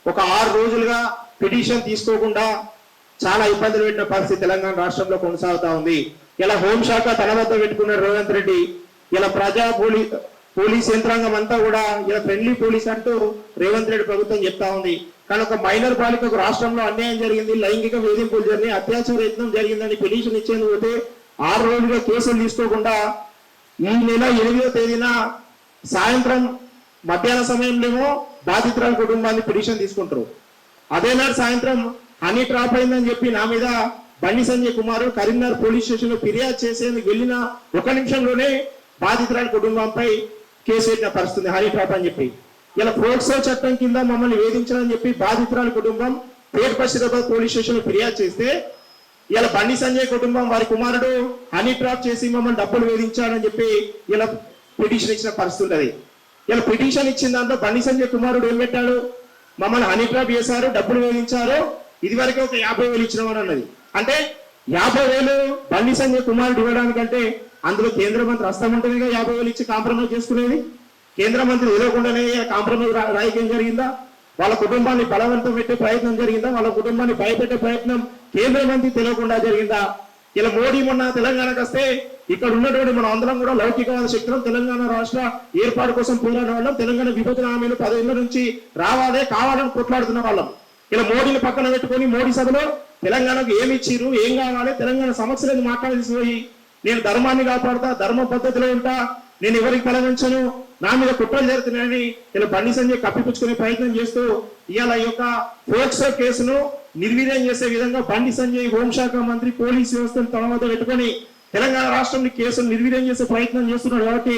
ఒక 6 రోజులుగా పిటిషన్ తీసుకోకుండా చాలా ఇబ్బందులు పెట్టిన పరిస్థితి తెలంగాణ రాష్ట్రంలో కొనసాగుతా ఉంది. ఇలా హోంశాఖ తన వద్ద పెట్టుకున్న రేవంత్ రెడ్డి ఇలా పోలీస్ యంత్రాంగం అంతా కూడా ఇలా ఫ్రెండ్లీ పోలీస్ అంటూ రేవంత్ రెడ్డి ప్రభుత్వం చెప్తా ఉంది. కానీ ఒక మైనర్ బాలికకు రాష్ట్రంలో అన్యాయం జరిగింది, లైంగిక వేధింపులు జరిగినాయి, అత్యాచార యత్నం జరిగిందని పిటిషన్ ఇచ్చేందుకు పోతే 6 రోజులుగా కేసులు తీసుకోకుండా ఈ నెల 8వ తేదీన సాయంత్రం మధ్యాహ్న సమయంలో బాధితురాల కుటుంబాన్ని పిటిషన్ తీసుకుంటారు. అదే నాడు సాయంత్రం హనీ ట్రాప్ అయిందని చెప్పి నా మీద బండి సంజయ్ కుమార్ కరీంనగర్ పోలీస్ స్టేషన్ లో ఫిర్యాదు చేసేందుకు వెళ్ళిన 1 నిమిషంలోనే బాధితురాల కుటుంబంపై కేసు పెట్టిన పరిస్థితి. హనీ ట్రాప్ అని చెప్పి ఇలా పోక్సో చట్టం కింద మమ్మల్ని వేధించాలని చెప్పి బాధితురాల కుటుంబం పేట్ బషీరాబాద్ పోలీస్ స్టేషన్ లో ఫిర్యాదు చేస్తే ఇలా బండి సంజయ్ కుటుంబం వారి కుమారుడు హనీ ట్రాప్ చేసి మమ్మల్ని డబ్బులు వేధించాడని చెప్పి ఇలా పిటిషన్ ఇచ్చిన పరిస్థితి ఉన్నది. ఇలా పిటిషన్ ఇచ్చిన దాంట్లో బండి సంజయ్ కుమారుడు ఏం పెట్టాడు, మమ్మల్ని హనీ ట్రాప్ చేశారు, డబ్బులు వేధించారు, ఇది వరకే ఒక 50,000 ఇచ్చినామని అన్నది. అంటే 50,000 బండి సంజయ్ కుమారుడు ఇవ్వడానికంటే అందులో కేంద్ర మంత్రి హస్తం ఉంటేనే 50,000 ఇచ్చి కాంప్రమైజ్ చేసుకునేది. కేంద్ర మంత్రి ఎదురకుండానే కాంప్రమైజ్ రాయకేం జరిగిందా? వాళ్ళ కుటుంబాన్ని బలవంతం పెట్టే ప్రయత్నం జరిగిందా? వాళ్ళ కుటుంబాన్ని భయపెట్టే ప్రయత్నం కేంద్ర మంత్రి తెలియకుండా జరిగిందా? ఇలా మోడీ మొన్న తెలంగాణకు వస్తే ఇక్కడ ఉన్నటువంటి మనం అందరం కూడా లౌకికవాద శక్తులం, తెలంగాణ రాష్ట్ర ఏర్పాటు కోసం పోరాడిన వాళ్ళం, తెలంగాణ విభజన హామీలు 10 ఏళ్ల నుంచి రావాలే కావాలని కొట్లాడుతున్న వాళ్ళం. ఇలా మోడీని పక్కన పెట్టుకొని మోడీ సభలో తెలంగాణకు ఏమి ఇచ్చిర్రు, ఏం కావాలి, తెలంగాణ సమస్యలను మాట్లాడేసి పోయి నేను ధర్మాన్ని కాపాడుతా, ధర్మ పద్ధతిలో ఉంటా, నేను ఎవరికి తలవంచను, నా మీద కుట్రలు జరుగుతున్నాయని ఇలా బండి సంజయ్ కప్పిపుచ్చుకునే ప్రయత్నం చేస్తూ ఇవాళ ఈ యొక్క పోక్సో కేసును నిర్వీర్యం చేసే విధంగా బండి సంజయ్ హోంశాఖ మంత్రి పోలీస్ వ్యవస్థను తన వద్ద పెట్టుకొని తెలంగాణ రాష్ట్రంలో కేసును నిర్వీర్యం చేసే ప్రయత్నం చేస్తున్నాడు. కాబట్టి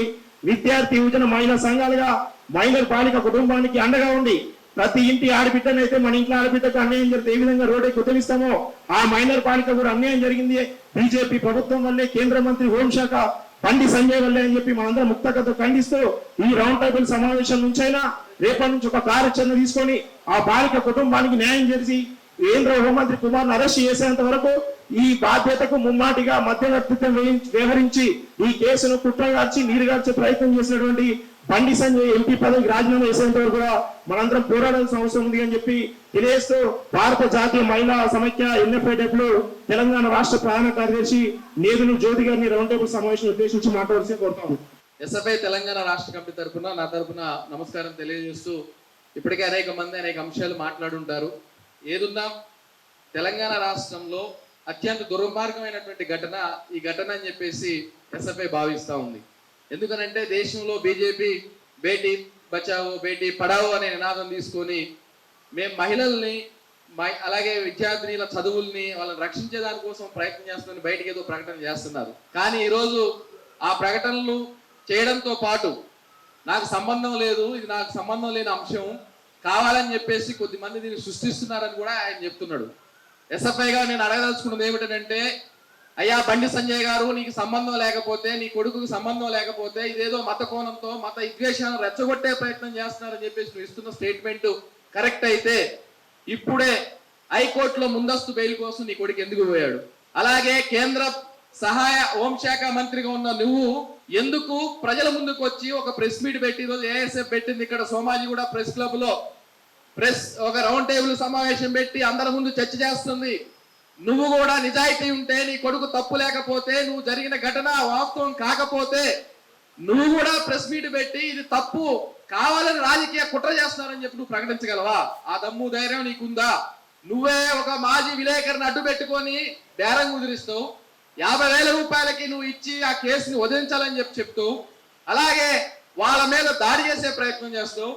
విద్యార్థి యువజన మహిళా సంఘాలుగా మైనర్ బాలిక కుటుంబానికి అండగా ఉండి ప్రతి ఇంటి ఆడబిడ్డనైతే మన ఇంట్లో ఆడబిడ్డకు అన్యాయం జరిగితే ఏ విధంగా రోడ్డుకి ఉత్తరిస్తామో ఆ మైనర్ బాలిక కూడా అన్యాయం జరిగింది బీజేపీ ప్రభుత్వం వల్లే, కేంద్ర మంత్రి హోంశాఖ బండి సంజయ్ వల్లే అని చెప్పి మనందరం ముక్తగత ఖండిస్తూ ఈ రౌండ్ టేబుల్ సమావేశం నుంచైనా రేపటి నుంచి ఒక కార్యాచరణ తీసుకొని ఆ బాలిక కుటుంబానికి న్యాయం చేసి కేంద్ర హోంమంత్రి కుమార్ను అరెస్ట్ చేసేంత వరకు ఈ బాధ్యతకు ముమ్మాటిగా మధ్యవర్తిత్వం వ్యవహరించి ఈ కేసును కుట్రగార్చి నీరుగార్చే ప్రయత్నం చేసినటువంటి బండి సంజయ్ ఎంపీ పదవికి రాజీనామా చేసేంత వరకు కూడా మనందరం పోరాడాల్సిన అవసరం ఉంది అని చెప్పి తెలియజేస్తూ భారత జాతీయ మహిళా సమైక్య ఎన్ఎఫ్ఐడబ్ల్యూ తెలంగాణ రాష్ట్ర ప్రధాన కార్యదర్శి నేదులు జ్యోతి గారిని రౌండ్ టేబుల్ సమావేశం ఉద్దేశించి మాట్లాడాల్సి కోరుతాము. ఎస్ఎఫ్ఐ తెలంగాణ రాష్ట్ర కమిటీ తరఫున నా తరఫున నమస్కారం తెలియజేస్తూ ఇప్పటికే అనేక మంది అనేక అంశాలు మాట్లాడుంటారు. ఏదున్నా తెలంగాణ రాష్ట్రంలో అత్యంత దుర్మార్గమైనటువంటి ఘటన ఈ ఘటన అని చెప్పేసి ఎస్ఎఫ్ఐ భావిస్తూ ఉంది. ఎందుకనంటే దేశంలో బీజేపీ బేటీ బచావో బేటీ పడావో అనే నినాదం తీసుకొని మేము మహిళల్ని అలాగే విద్యార్థినిల చదువుల్ని వాళ్ళని రక్షించే దానికోసం ప్రయత్నం చేస్తున్న బయటకు ఏదో ప్రకటన చేస్తున్నారు. కానీ ఈరోజు ఆ ప్రకటనలు చేయడంతో పాటు నాకు సంబంధం లేదు, ఇది నాకు సంబంధం లేని అంశం కావాలని చెప్పేసి కొద్దిమంది దీన్ని సృష్టిస్తున్నారని కూడా ఆయన చెప్తున్నాడు. ఎస్ఎఫ్ఐగా నేను అడగదలుచుకున్నది ఏమిటంటే, అయ్యా బండి సంజయ్ గారు, నీకు సంబంధం లేకపోతే, నీ కొడుకుకి సంబంధం లేకపోతే ఇదేదో మత కోణంతో మత విద్వేషాలను రెచ్చగొట్టే ప్రయత్నం చేస్తున్నారని చెప్పేసి నువ్వు ఇస్తున్న స్టేట్మెంట్ కరెక్ట్ అయితే ఇప్పుడే హైకోర్టులో ముందస్తు బెయిల్ కోసం నీ కొడుకు ఎందుకు పోయాడు? అలాగే కేంద్ర సహాయ హోంశాఖ మంత్రిగా ఉన్న నువ్వు ఎందుకు ప్రజల ముందుకు వచ్చి ఒక ప్రెస్ మీట్ పెట్టి, ఈరోజు ఏఎస్ఎఫ్ పెట్టింది ఇక్కడ సోమాజిగూడ ప్రెస్ క్లబ్ లో ఒక రౌండ్ టేబుల్ సమావేశం పెట్టి అందరి ముందు చర్చ చేస్తుంది. నువ్వు కూడా నిజాయితీ ఉంటే, నీ కొడుకు తప్పు లేకపోతే, నువ్వు జరిగిన ఘటన వాస్తవం కాకపోతే నువ్వు కూడా ప్రెస్ మీట్ పెట్టి ఇది తప్పు కావాలని రాజకీయ కుట్ర చేస్తున్నారని చెప్పి నువ్వు ప్రకటించగలవా? ఆ దమ్ము ధైర్యం నీకుందా? నువ్వే ఒక మాజీ విలేకరిని అడ్డు పెట్టుకొని బేరం కుదిరిస్తావు, 50,000 రూపాయలకి నువ్వు ఇచ్చి ఆ కేసుని వదిలించాలని చెప్తూ అలాగే వాళ్ళ మీద దాడి చేసే ప్రయత్నం చేస్తావు.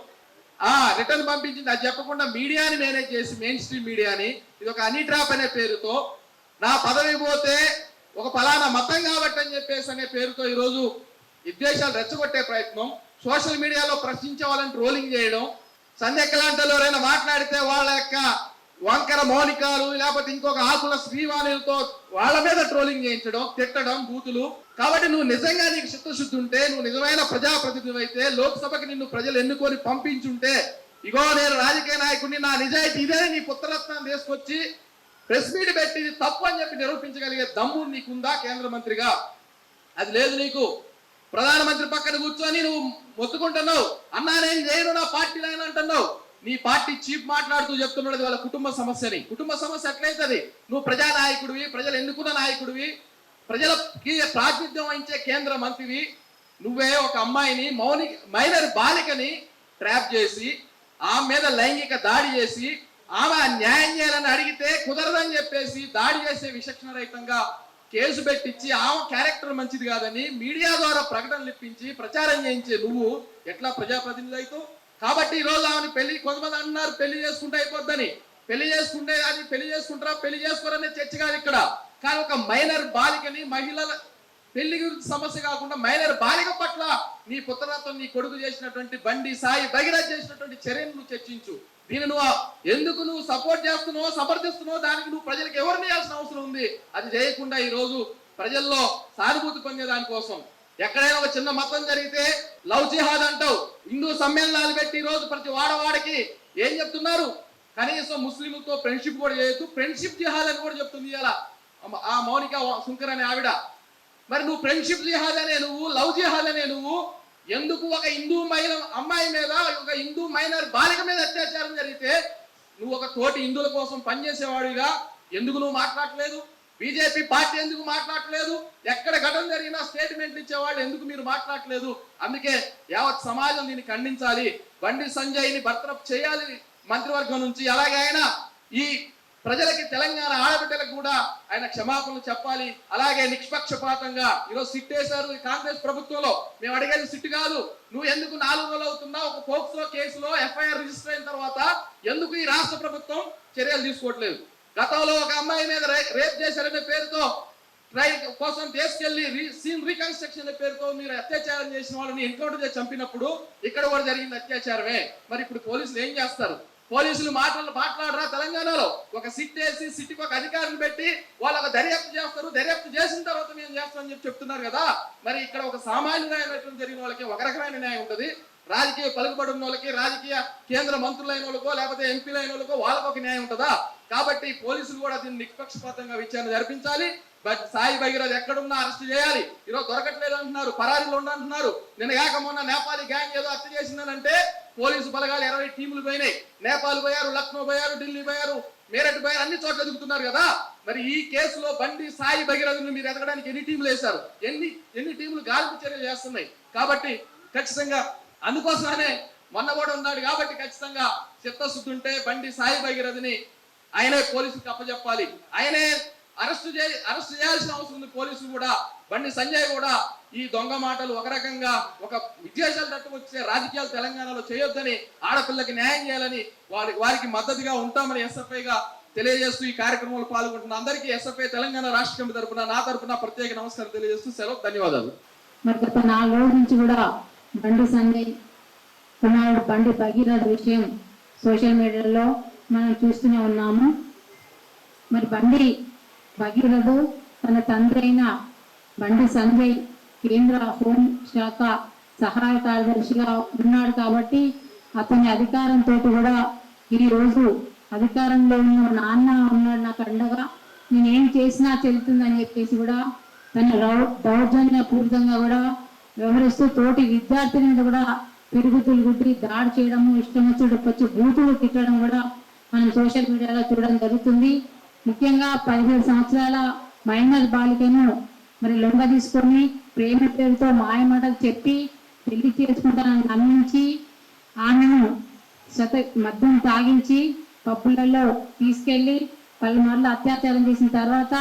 రిటర్న్ పంపించింది అది చెప్పకుండా మీడియాని మేనేజ్ చేసి, మెయిన్ స్ట్రీమ్ మీడియాని, ఇది ఒక హనీ ట్రాప్ అనే పేరుతో నా పదవి పోతే ఒక ఫలానా మతం కాబట్టి అని చెప్పేసి అనే పేరుతో ఈరోజు విద్వేషాలు రెచ్చగొట్టే ప్రయత్నం, సోషల్ మీడియాలో ప్రశ్నించే వాళ్ళని ట్రోలింగ్ చేయడం, సంధ్యక్క లాంటి ఎవరైనా మాట్లాడితే వాళ్ళ యొక్క వంకర మౌలికాలు లేకపోతే ఇంకొక ఆకుల శ్రీవాణులతో వాళ్ళ మీద ట్రోలింగ్ చేయించడం, తిట్టడం, బూతులు. కాబట్టి నువ్వు నిజంగా నీకు చిత్తశుద్ధి ఉంటే, నువ్వు నిజమైన ప్రజాప్రతినిధి అయితే, లోక్సభకి నిన్ను ప్రజలు ఎన్నుకొని పంపించుంటే, ఇగో నేను రాజకీయ నాయకుడిని, నా నిజాయితీ ఇదే నీ పుత్రరత్నాన్ని తీసుకొచ్చి ప్రెస్ మీట్ పెట్టి తప్పు అని చెప్పి నిరూపించగలిగే దమ్ము నీకుందా కేంద్ర మంత్రిగా? అది లేదు నీకు. ప్రధానమంత్రి పక్కన కూర్చొని నువ్వు మొత్తుకుంటున్నావు, అన్నా నేను చేయను, నా పార్టీలో ఆయన అంటున్నావు. నీ పార్టీ చీఫ్ మాట్లాడుతూ చెప్తున్నది వాళ్ళ కుటుంబ సమస్యని. కుటుంబ సమస్య ఎట్లయితుంది? నువ్వు ప్రజానాయకుడివి, ప్రజలు ఎన్నుకున్న నాయకుడివి, ప్రజలకి ప్రాతినిధ్యం వహించే కేంద్ర మంత్రివి. నువ్వే ఒక అమ్మాయిని మైనర్ బాలికని ట్రాప్ చేసి ఆమె మీద లైంగిక దాడి చేసి ఆమె న్యాయం చేయాలని అడిగితే కుదరదని చెప్పేసి దాడి చేసే విచక్షణ రహితంగా కేసు పెట్టించి ఆమె క్యారెక్టర్ మంచిది కాదని మీడియా ద్వారా ప్రకటనలు ఇప్పించి ప్రచారం చేయించే నువ్వు ఎట్లా ప్రజాప్రతినిధి అవుతావు? కాబట్టి ఈ రోజు ఆమెను కొంతమంది అంటున్నారు పెళ్లి చేసుకుంటే అయిపోద్దని. పెళ్లి చేసుకుంటే అది పెళ్లి చేసుకుంటారా పెళ్లి చేసుకోరనే చర్చ కాదు ఇక్కడ. కానీ ఒక మైనర్ బాలికని, మహిళల పెళ్లి గురించి సమస్య కాకుండా మైనర్ బాలిక పట్ల నీ పుత్రరత్నం నీ కొడుకు చేసినటువంటి బండి సాయి భగీరథ చేసినటువంటి చర్యను నువ్వు చర్చించు. దీన్ని ఎందుకు నువ్వు సపోర్ట్ చేస్తున్నావో సమర్థిస్తున్నావో దానికి నువ్వు ప్రజలకు ఎవరిని చేయాల్సిన అవసరం ఉంది. అది చేయకుండా ఈ రోజు ప్రజల్లో సానుభూతి పొందే దానికోసం ఎక్కడైనా ఒక చిన్న మతం జరిగితే లవ్ జిహాద్ అంటావు. హిందూ సమ్మేళనాలు పెట్టి ఈ రోజు ప్రతి వాడవాడికి ఏం చెప్తున్నారు? కనీసం ముస్లింలతో ఫ్రెండ్షిప్ కూడా చేయొద్దు, ఫ్రెండ్షిప్ జిహాద్ అని కూడా చెప్తుంది ఇలా ఆ మౌనిక శుంకర్ అనే ఆవిడ. మరి నువ్వు ఫ్రెండ్షిప్ జిహాద్ అనే నువ్వు, లవ్ జిహాద్ అనే నువ్వు ఎందుకు ఒక హిందూ అమ్మాయి మీద, ఒక హిందూ మైనర్ బాలిక మీద అత్యాచారం జరిగితే నువ్వు ఒక తోటి హిందువుల కోసం పనిచేసేవాడిగా ఎందుకు నువ్వు మాట్లాడలేదు? బీజేపీ పార్టీ ఎందుకు మాట్లాడలేదు? ఎక్కడ ఘటన జరిగినా స్టేట్మెంట్లు ఇచ్చేవాళ్ళు ఎందుకు మీరు మాట్లాడలేదు? అందుకే యావత్ సమాజం దీన్ని ఖండించాలి. బండి సంజయ్ని బర్తరఫ్ చేయాలి మంత్రివర్గం నుంచి. అలాగే ఆయన ఈ ప్రజలకి, తెలంగాణ ఆడబిడ్డలకు కూడా ఆయన క్షమాపణలు చెప్పాలి. అలాగే నిష్పక్షపాతంగా ఈరోజు సిట్ వేశారు కాంగ్రెస్ ప్రభుత్వంలో. మేము అడిగేది సిట్ కాదు, నువ్వు ఎందుకు 4 రోజులు అవుతున్నా ఒక పోక్సో కేసులో ఎఫ్ఐఆర్ రిజిస్టర్ అయిన తర్వాత ఎందుకు ఈ రాష్ట్ర ప్రభుత్వం చర్యలు తీసుకోవట్లేదు? గతంలో ఒక అమ్మాయి మీద రేప్ చేశారనే పేరుతో ట్రైల్ కోసం తీసుకెళ్లి సీన్ రీకన్స్ట్రక్షన్ పేరుతో మీరు అత్యాచారం చేసిన వాళ్ళని ఎన్కౌంటర్ చేసి చంపినప్పుడు ఇక్కడ కూడా జరిగింది అత్యాచారమే. మరి ఇప్పుడు పోలీసులు ఏం చేస్తారు? పోలీసులు మాట్లాడరా? తెలంగాణలో ఒక సిట్ వేసి సిట్కి ఒక అధికారిని పెట్టి వాళ్ళకి దర్యాప్తు చేస్తారు. దర్యాప్తు చేసిన తర్వాత మేము చేస్తామని చెప్పి చెప్తున్నారు కదా. మరి ఇక్కడ ఒక సామాన్య న్యాయం జరిగిన వాళ్ళకి ఒక రకమైన న్యాయం ఉంటుంది, రాజకీయ పలుకుబడి ఉన్న వాళ్ళకి, రాజకీయ కేంద్ర మంత్రులైన వాళ్ళకో లేకపోతే ఎంపీలైన వాళ్ళకో వాళ్ళకు ఒక న్యాయం ఉంటుందా? కాబట్టి పోలీసులు కూడా దీన్ని నిష్పక్షపాతంగా విచారణ జరిపించాలి. సాయి భగీరథ ఎక్కడున్నా అరెస్ట్ చేయాలి. ఈరోజు దొరకట్లేదు అంటున్నారు, పరారీలో ఉండంటున్నారు. నిన్న కాక మొన్న నేపాలీ గ్యాంగ్ ఏదో హత్య చేసిందనంటే పోలీసు బలగాలు 20 టీములు పోయినాయి. నేపాల్ పోయారు, లక్నో పోయారు, ఢిల్లీ పోయారు, మేరట్ పోయారు, అన్ని చోట్ల ఎదుగుతున్నారు కదా. మరి ఈ కేసులో బండి సాయి భగీరథను మీరు ఎదగడానికి ఎన్ని టీములు వేశారు? ఎన్ని టీములు గాలింపు చర్యలు చేస్తున్నాయి? కాబట్టి ఖచ్చితంగా అందుకోసమనే మొన్న కూడా ఉన్నాడు కాబట్టి ఖచ్చితంగా చిత్తశుద్ధి ఉంటే బండి సాయి భగీరథని ఆయనే పోలీసులకు అప్పచెప్పాలి. ఆయనే అరెస్ట్ చేయాల్సిన అవసరం ఉంది. పోలీసులు కూడా, బండి సంజయ్ కూడా ఈ దొంగ మాటలు ఒక రకంగా ఒక విద్వేషాలు తట్టుకొచ్చే రాజకీయాలు తెలంగాణలో చేయొద్దని, ఆడపిల్లకి న్యాయం చేయాలని వారికి మద్దతుగా ఉంటామని ఎస్ఎఫ్ఐగా తెలియజేస్తూ ఈ కార్యక్రమంలో పాల్గొంటున్న అందరికీ ఎస్ఎఫ్ఐ తెలంగాణ రాష్ట్ర కమిటీ తరపున నా తరపున ప్రత్యేక నమస్కారం తెలియజేస్తూ సెలవు, ధన్యవాదాలు. మరి గత 4 రోజుల నుంచి కూడా బండి సంజయ్ కుమారుడు బండి భగీరథ విషయం సోషల్ మీడియాలో మనం చూస్తూనే ఉన్నాము. మరి బండి భగీరథ తన తండ్రి అయిన బండి సంజయ్ కేంద్ర హోం శాఖ సహాయ కార్యదర్శిగా ఉన్నాడు కాబట్టి అతని అధికారంతో కూడా ఈరోజు అధికారంలో ఉన్న నాన్న ఉన్నాడు నాకు అండగా, నేనేం చేసినా చెల్లుతుందని చెప్పేసి కూడా తన దౌర్జన్యపూరితంగా కూడా వ్యవహరిస్తూ తోటి విద్యార్థుల మీద కూడా పిరుగుతులు గుట్టి దాడి చేయడము, ఇష్టం వచ్చి బూతులు తిట్టడం కూడా మనం సోషల్ మీడియాలో చూడడం జరుగుతుంది. ముఖ్యంగా 17 సంవత్సరాల మైనర్ బాలికను మరి లొంగ తీసుకొని ప్రేమ పేరుతో మాయమాటలు చెప్పి పెళ్లి చేసుకుంటానని నమ్మించి ఆమెను మద్యం తాగించి పబ్బులలో తీసుకెళ్లి పలుమార్లు అత్యాచారం చేసిన తర్వాత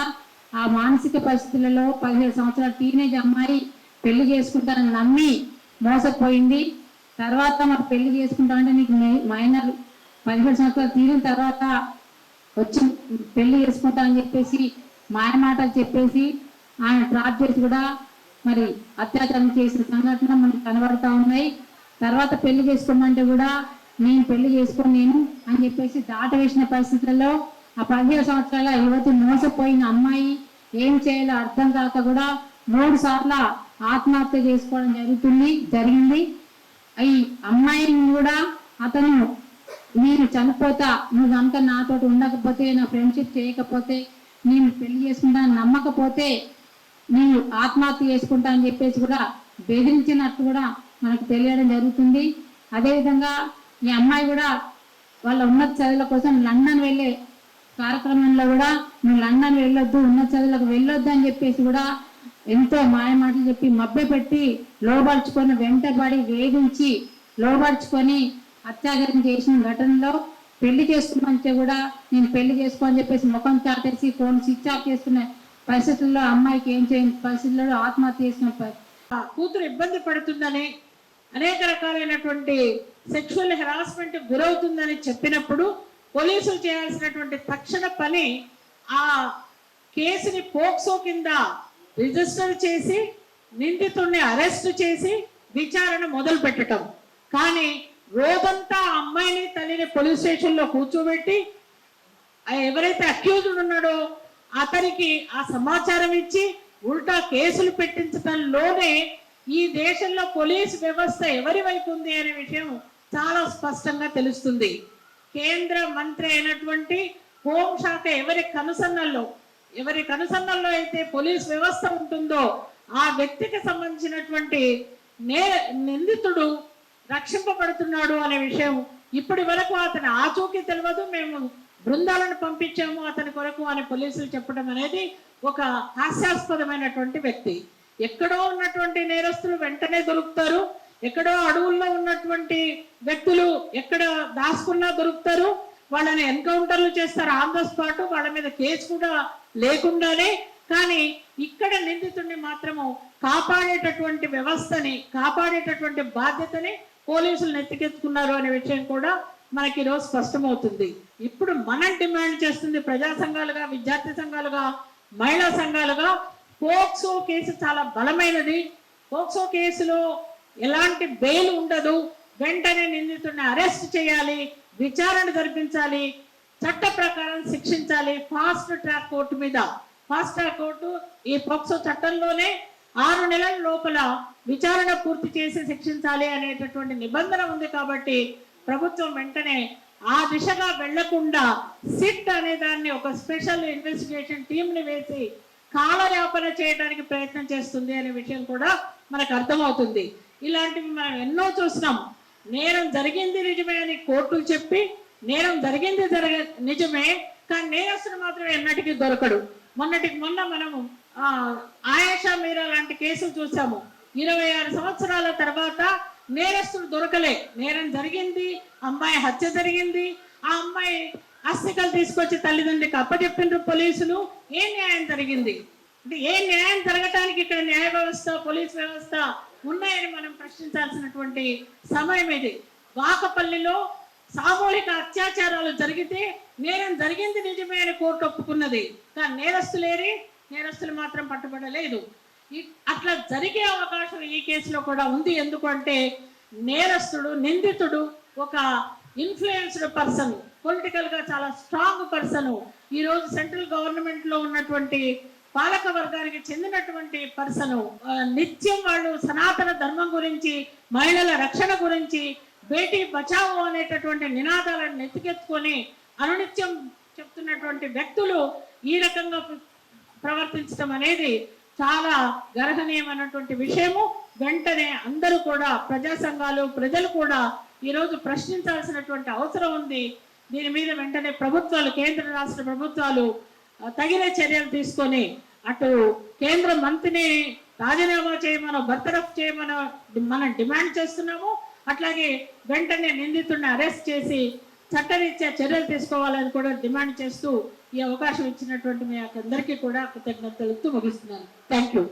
ఆ మానసిక పరిస్థితులలో 17 సంవత్సరాల టీనేజ్ అమ్మాయి పెళ్లి చేసుకుంటానని నమ్మి మోసపోయింది. తర్వాత మరి పెళ్లి చేసుకుంటానంటే నీకు మైనర్ 17 సంవత్సరాలు తీరిన తర్వాత వచ్చి పెళ్లి చేసుకుంటా అని చెప్పేసి మాయమాటలు చెప్పేసి ఆయన ట్రాప్ చేసి కూడా మరి అత్యాచారం చేసిన సంఘటన మనకు కనబడతా ఉన్నాయి. తర్వాత పెళ్లి చేసుకోమంటే కూడా నేను పెళ్లి నేను అని చెప్పేసి దాట వేసిన పరిస్థితుల్లో ఆ 17 సంవత్సరాల యువతి మోసపోయిన అమ్మాయి ఏం చేయాలో అర్థం కాక కూడా 3 సార్లు ఆత్మహత్య చేసుకోవడం జరిగింది. ఈ అమ్మాయిని కూడా అతను నేను చనిపోతా, నువ్వు కనుక నాతో ఉండకపోతే, నా ఫ్రెండ్షిప్ చేయకపోతే, నేను పెళ్లి చేసుకుంటాను నమ్మకపోతే నేను ఆత్మహత్య చేసుకుంటా అని చెప్పేసి కూడా బెదిరించినట్టు కూడా మనకు తెలియడం జరుగుతుంది. అదేవిధంగా ఈ అమ్మాయి కూడా వాళ్ళ ఉన్నత చదువుల కోసం లండన్ వెళ్ళే కార్యక్రమంలో కూడా నువ్వు లండన్ వెళ్ళొద్దు, ఉన్నత చదువులకు వెళ్ళొద్దు అని చెప్పేసి కూడా ఎంతో మాయమాటలు చెప్పి మభ్యపెట్టి లోబర్చుకొని వెంటబడి వేధించి లోబర్చుకొని అత్యాచారం చేసిన ఘటనలో పెళ్లి చేసుకున్నంటే కూడా నేను పెళ్లి చేసుకోని చెప్పేసి ముఖం చాటేసి ఫోన్ స్విచ్ ఆఫ్ చేసుకున్న పరిస్థితుల్లో అమ్మాయికి ఏం చేయని పరిస్థితుల్లో ఆత్మహత్య చేసిన కూతురు ఇబ్బంది పడుతుందని, అనేక రకాలైనటువంటి సెక్షువల్ హెరాస్మెంట్ గురవుతుందని చెప్పినప్పుడు పోలీసులు చేయాల్సినటువంటి తక్షణ పని ఆ కేసుని పోక్సో కింద రిజిస్టర్ చేసి నిందితుడిని అరెస్ట్ చేసి విచారణ మొదలు పెట్టడం. కానీ రోజంతా అమ్మాయిని తల్లిని పోలీస్ స్టేషన్లో కూర్చోబెట్టి ఎవరైతే అక్యూజ్డ్ ఉన్నాడో అతనికి ఆ సమాచారం ఇచ్చి ఉల్టా కేసులు పెట్టించడంలోనే ఈ దేశంలో పోలీస్ వ్యవస్థ ఎవరి వైపు ఉంది అనే విషయం చాలా స్పష్టంగా తెలుస్తుంది. కేంద్ర మంత్రి అయినటువంటి హోంశాఖ ఎవరి కనుసన్నల్లో అయితే పోలీస్ వ్యవస్థ ఉంటుందో ఆ వ్యక్తికి సంబంధించినటువంటి నిందితుడు రక్షింపబడుతున్నాడు అనే విషయం ఇప్పటి వరకు అతని ఆచూకీ తెలియదు. మేము బృందాలను పంపించాము అతని కొరకు అని పోలీసులు చెప్పడం అనేది ఒక హాస్యాస్పదమైనటువంటి వ్యక్తి. ఎక్కడో ఉన్నటువంటి నేరస్తులు వెంటనే దొరుకుతారు, ఎక్కడో అడవుల్లో ఉన్నటువంటి వ్యక్తులు ఎక్కడ దాచుకున్నా దొరుకుతారు, వాళ్ళని ఎన్కౌంటర్లు చేస్తారు ఆన్ ద స్పాట్, వాళ్ళ మీద కేసు కూడా లేకుండానే. కానీ ఇక్కడ నిందితుడిని మాత్రము కాపాడేటటువంటి వ్యవస్థని, కాపాడేటటువంటి బాధ్యతని పోలీసులు నెత్తికెత్తుకున్నారు అనే విషయం కూడా మనకి ఈరోజు స్పష్టమవుతుంది. ఇప్పుడు మనం డిమాండ్ చేస్తుంది ప్రజా సంఘాలుగా, విద్యార్థి సంఘాలుగా, మహిళా సంఘాలుగా, పోక్సో కేసు చాలా బలమైనది. పోక్సో కేసులో ఎలాంటి బెయిల్ ఉండదు, వెంటనే నిందితుడిని అరెస్ట్ చేయాలి, విచారణ జరిపించాలి, చట్ట ప్రకారం శిక్షించాలి. ఫాస్ట్ ట్రాక్ కోర్టు మీద, ఫాస్ట్ ట్రాక్ కోర్టు ఈ పోక్సో చట్టంలోనే 6 నెలల లోపల విచారణ పూర్తి చేసి శిక్షించాలి అనేటటువంటి నిబంధన ఉంది. కాబట్టి ప్రభుత్వం వెంటనే ఆ దిశగా వెళ్లకుండా సిట్ అనే దాన్ని ఒక స్పెషల్ ఇన్వెస్టిగేషన్ టీంని వేసి కాలయాపన చేయడానికి ప్రయత్నం చేస్తుంది అనే విషయం కూడా మనకు అర్థమవుతుంది. ఇలాంటివి మనం ఎన్నో చూసినాం. నేరం జరిగింది నిజమే అని కోర్టులు చెప్పి, నేరం జరిగింది నిజమే కానీ నేరస్తుడు మాత్రం ఎన్నటికీ దొరకడు. మొన్నటికి మొన్న మనము ఆయేషా మీరా లాంటి కేసులు చూసాము. 26 సంవత్సరాల తర్వాత నేరస్తుడు దొరకలే. నేరం జరిగింది, అమ్మాయి హత్య జరిగింది, ఆ అమ్మాయి అస్థికలు తీసుకొచ్చి తల్లిదండ్రులకు అప్పచెప్పిన పోలీసులు. ఏ న్యాయం జరిగింది అంటే ఏ న్యాయం జరగటానికి ఇక్కడ న్యాయ వ్యవస్థ, పోలీస్ వ్యవస్థ ఉన్నాయని మనం ప్రశ్నించాల్సినటువంటి సమయం ఇది. వాకపల్లిలో సామూహిక అత్యాచారాలు జరిగితే నేరం జరిగింది నిజమే అని కోర్టు ఒప్పుకున్నది. కానీ నేరస్తులు మాత్రం పట్టుబడలేదు. అట్లా జరిగే అవకాశం ఈ కేసులో కూడా ఉంది. ఎందుకంటే నిందితుడు ఒక ఇన్ఫ్లుయెన్స్డ్ పర్సన్, పొలిటికల్ గా చాలా స్ట్రాంగ్ పర్సన్. ఈరోజు సెంట్రల్ గవర్నమెంట్ లో ఉన్నటువంటి పాలక వర్గానికి చెందినటువంటి పర్సన్. నిత్యం వాళ్ళు సనాతన ధర్మం గురించి, మహిళల రక్షణ గురించి, బేటీ బచావో అనేటటువంటి నినాదాలను నెత్తికెత్తుకొని అనునిత్యం చెప్తున్నటువంటి వ్యక్తులు ఈ రకంగా ప్రవర్తించడం అనేది చాలా గర్హనీయమైనటువంటి విషయము. వెంటనే అందరూ కూడా, ప్రజా సంఘాలు, ప్రజలు కూడా ఈరోజు ప్రశ్నించాల్సినటువంటి అవసరం ఉంది. దీని మీద వెంటనే ప్రభుత్వాలు, కేంద్ర రాష్ట్ర ప్రభుత్వాలు తగిన చర్యలు తీసుకొని అటు కేంద్ర మంత్రిని రాజీనామా చేయమనో బర్తరఫ్ చేయమనో మనం డిమాండ్ చేస్తున్నాము. అట్లాగే వెంటనే నిందితుడిని అరెస్ట్ చేసి చట్టరీత్యా చర్యలు తీసుకోవాలని కూడా డిమాండ్ చేస్తూ ఈ అవకాశం ఇచ్చినటువంటి మీ అందరికీ కూడా కృతజ్ఞతలు ముగిస్తున్నాను. Thank you.